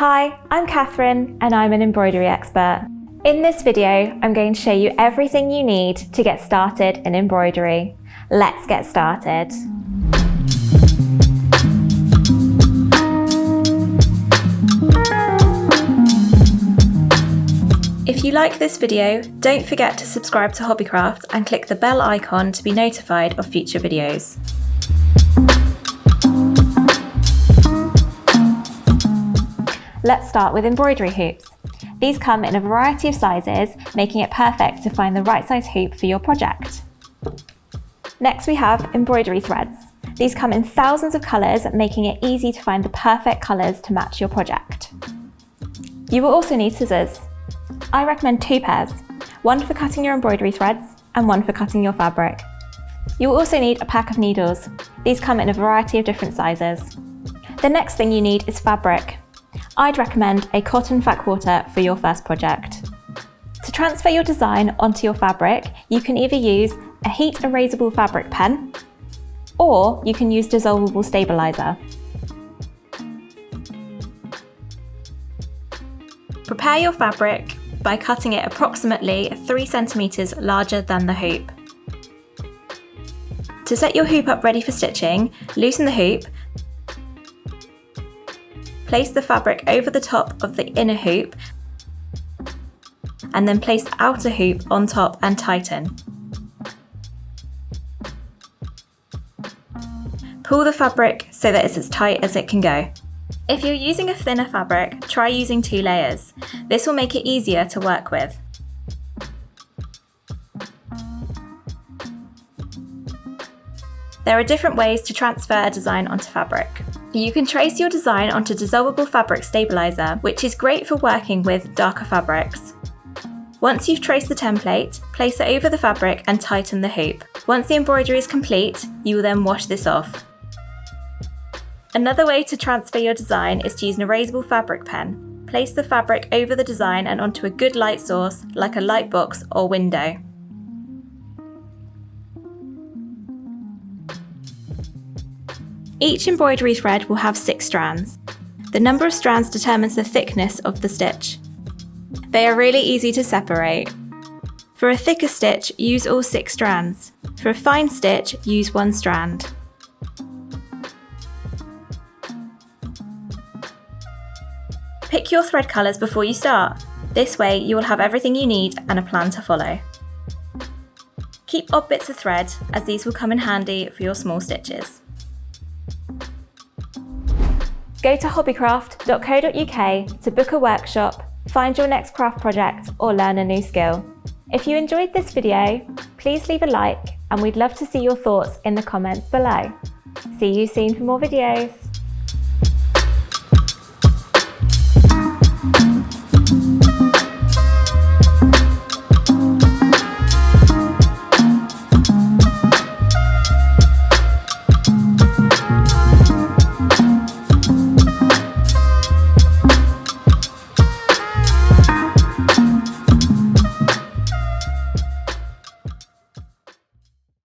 Hi, I'm Catherine and I'm an embroidery expert. In this video, I'm going to show you everything you need to get started in embroidery. Let's get started. If you like this video, don't forget to subscribe to Hobbycraft and click the bell icon to be notified of future videos. Let's start with embroidery hoops. These come in a variety of sizes, making it perfect to find the right size hoop for your project. Next we have embroidery threads. These come in thousands of colours, making it easy to find the perfect colours to match your project. You will also need scissors. I recommend 2 pairs, one for cutting your embroidery threads and one for cutting your fabric. You will also need a pack of needles. These come in a variety of different sizes. The next thing you need is fabric. I'd recommend a cotton fat quarter for your first project. To transfer your design onto your fabric, you can either use a heat erasable fabric pen or you can use dissolvable stabilizer. Prepare your fabric by cutting it approximately 3 centimeters larger than the hoop. To set your hoop up ready for stitching, loosen the hoop. Place the fabric over the top of the inner hoop and then place the outer hoop on top and tighten. Pull the fabric so that it's as tight as it can go. If you're using a thinner fabric, try using 2 layers. This will make it easier to work with. There are different ways to transfer a design onto fabric. You can trace your design onto dissolvable fabric stabilizer, which is great for working with darker fabrics. Once you've traced the template, place it over the fabric and tighten the hoop. Once the embroidery is complete, you will then wash this off. Another way to transfer your design is to use an erasable fabric pen. Place the fabric over the design and onto a good light source, like a light box or window. Each embroidery thread will have 6 strands. The number of strands determines the thickness of the stitch. They are really easy to separate. For a thicker stitch, use all 6 strands. For a fine stitch, use 1 strand. Pick your thread colours before you start. This way you will have everything you need and a plan to follow. Keep odd bits of thread, as these will come in handy for your small stitches. Go to hobbycraft.co.uk to book a workshop, find your next craft project or learn a new skill. If you enjoyed this video, please leave a like and we'd love to see your thoughts in the comments below. See you soon for more videos.